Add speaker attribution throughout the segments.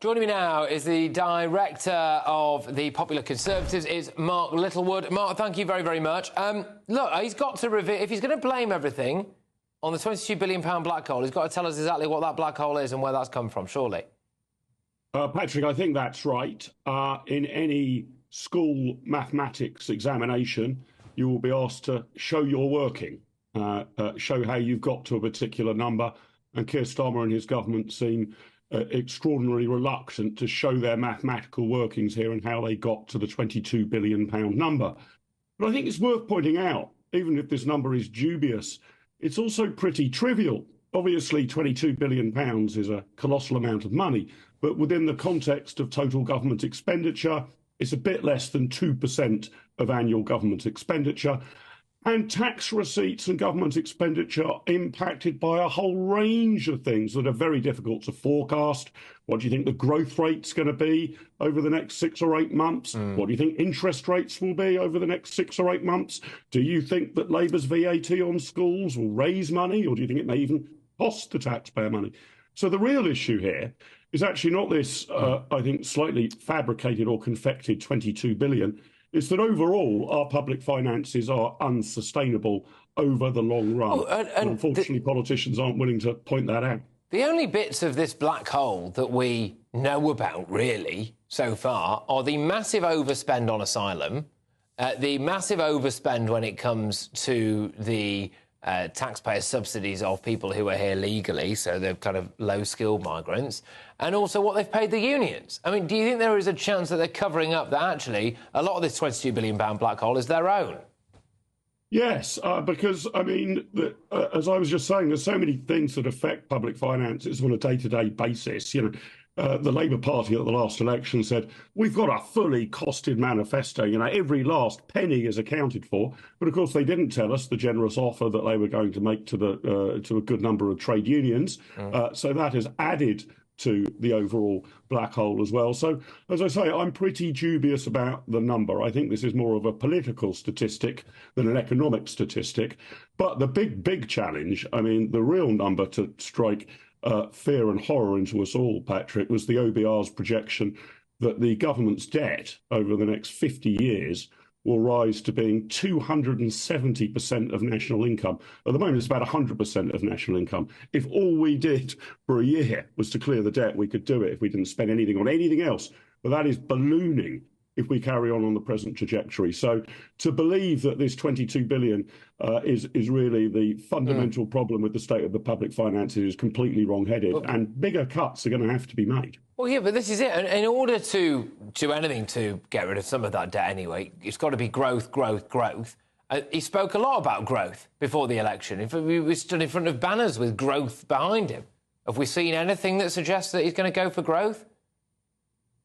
Speaker 1: Joining me now is the director of the Popular Conservatives, is Mark Littlewood. Mark, thank you very, very much. Look, he's got to reveal, if he's going to blame everything on the £22 billion black hole, he's got to tell us exactly what that black hole is and where that's come from, surely.
Speaker 2: Patrick, I think that's right. In any school mathematics examination, you will be asked to show your working, show how you've got to a particular number. And Keir Starmer and his government seem extraordinarily reluctant to show their mathematical workings here and how they got to the £22 billion number. But I think it's worth pointing out, even if this number is dubious, it's also pretty trivial. Obviously, £22 billion is a colossal amount of money, but within the context of total government expenditure, it's a bit less than 2% of annual government expenditure. And tax receipts and government expenditure are impacted by a whole range of things that are very difficult to forecast. What do you think the growth rate's going to be over the next 6 or 8 months? What do you think interest rates will be over the next 6 or 8 months? Do you think that Labour's VAT on schools will raise money, or do you think it may even cost the taxpayer money? So the real issue here is actually not this, I think, slightly fabricated or confected 22 billion. It's that overall our public finances are unsustainable over the long run. And unfortunately, politicians aren't willing to point that out.
Speaker 1: The only bits of this black hole that we know about, really, so far, are the massive overspend on asylum, the massive overspend when it comes to the taxpayer subsidies of people who are here legally, so they're kind of low-skilled migrants, and also what they've paid the unions. I mean, do you think there is a chance that they're covering up that actually a lot of this £22 billion black hole is their own?
Speaker 2: Yes, because, I mean, as I was just saying, there's so many things that affect public finances on a day-to-day basis. You know, the Labour Party at the last election said, we've got a fully costed manifesto, you know, every last penny is accounted for. But of course, they didn't tell us the generous offer that they were going to make to a good number of trade unions. So that has added to the overall black hole as well. So, as I say, I'm pretty dubious about the number. I think this is more of a political statistic than an economic statistic. But the big challenge, I mean, the real number to strike fear and horror into us all, Patrick, was the OBR's projection that the government's debt over the next 50 years will rise to being 270% of national income. At the moment, it's about 100% of national income. If all we did for a year was to clear the debt, we could do it if we didn't spend anything on anything else. But that is ballooning if we carry on the present trajectory. So to believe that this 22 billion is really the fundamental problem with the state of the public finances is completely wrong-headed, and bigger cuts are going to have to be made.
Speaker 1: Well, yeah, but this is it. And in order to do anything to get rid of some of that debt anyway, it's got to be growth, growth, growth. He spoke a lot about growth before the election. In fact, we stood in front of banners with growth behind him. Have we seen anything that suggests that he's going to go for growth?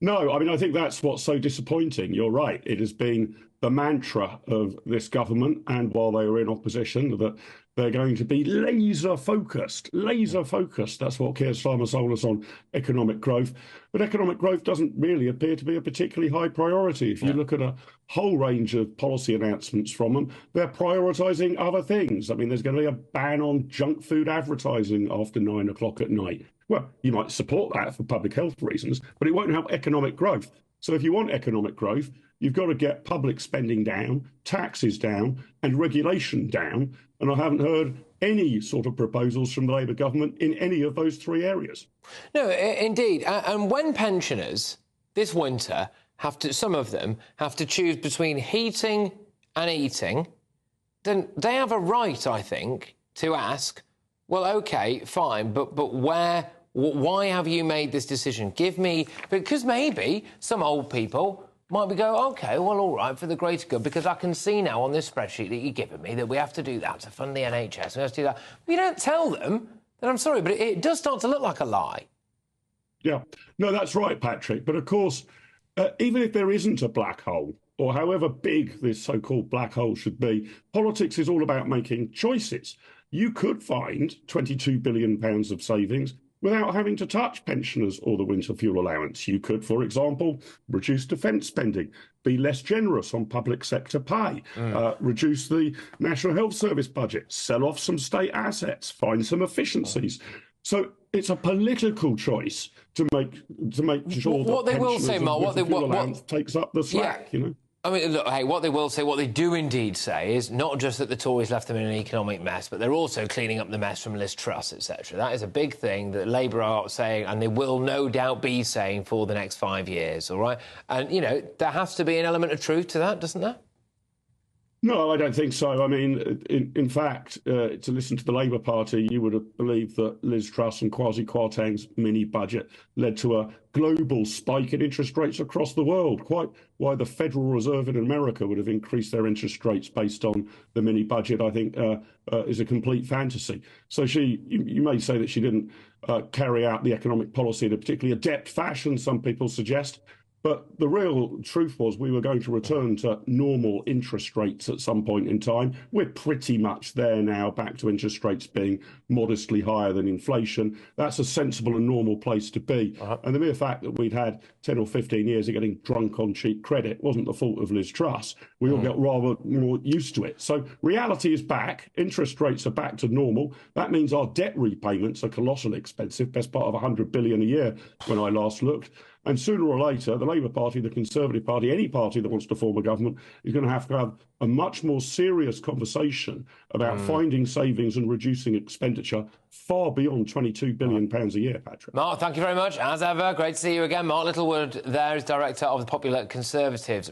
Speaker 2: No, I mean, I think that's what's so disappointing. You're right. It has been the mantra of this government, and while they were in opposition, that they're going to be laser focused. That's what Keir Starmer sold us on economic growth. But economic growth doesn't really appear to be a particularly high priority. If you look at a whole range of policy announcements from them, they're prioritising other things. I mean, there's going to be a ban on junk food advertising after 9 o'clock at night. Well, you might support that for public health reasons, but it won't help economic growth. So if you want economic growth, you've got to get public spending down, taxes down, and regulation down. And I haven't heard any sort of proposals from the Labour government in any of those three areas.
Speaker 1: No, indeed. And when pensioners this winter some of them have to choose between heating and eating, then they have a right, I think, to ask, well, OK, fine, but why have you made this decision? Give me... Because maybe some old people might be going, OK, well, all right, for the greater good, because I can see now on this spreadsheet that you're giving me that we have to do that to fund the NHS. We have to do that. But you don't tell them, then I'm sorry, but it does start to look like a lie.
Speaker 2: Yeah, no, that's right, Patrick. But of course, even if there isn't a black hole, or however big this so-called black hole should be, politics is all about making choices. You could find £22 billion of savings without having to touch pensioners or the winter fuel allowance. You could, for example, reduce defence spending, be less generous on public sector pay, reduce the National Health Service budget, sell off some state assets, find some efficiencies. So it's a political choice to make sure
Speaker 1: what
Speaker 2: that
Speaker 1: they will say, Mark,
Speaker 2: what takes up the slack.
Speaker 1: Yeah. I mean, look, hey, what they will say, what they do indeed say, is not just that the Tories left them in an economic mess, but they're also cleaning up the mess from Liz Truss, etc. That is a big thing that Labour are saying, and they will no doubt be saying for the next 5 years, all right? And, you know, there has to be an element of truth to that, doesn't there?
Speaker 2: No, I don't think so. I mean, in fact, to listen to the Labour Party, you would have believed that Liz Truss and Kwasi Kwarteng's mini budget led to a global spike in interest rates across the world. Quite why the Federal Reserve in America would have increased their interest rates based on the mini budget, I think, is a complete fantasy. So you may say that she didn't carry out the economic policy in a particularly adept fashion, some people suggest. But the real truth was we were going to return to normal interest rates at some point in time. We're pretty much there now, back to interest rates being modestly higher than inflation. That's a sensible and normal place to be. And the mere fact that we'd had 10 or 15 years of getting drunk on cheap credit wasn't the fault of Liz Truss. We all got rather more used to it. So reality is back. Interest rates are back to normal. That means our debt repayments are colossally expensive, best part of 100 billion a year when I last looked. And sooner or later, the Labour Party, the Conservative Party, any party that wants to form a government is going to have a much more serious conversation about finding savings and reducing expenditure far beyond £22 billion a year, Patrick.
Speaker 1: Mark, thank you very much. As ever, great to see you again. Mark Littlewood there is Director of the Popular Conservatives.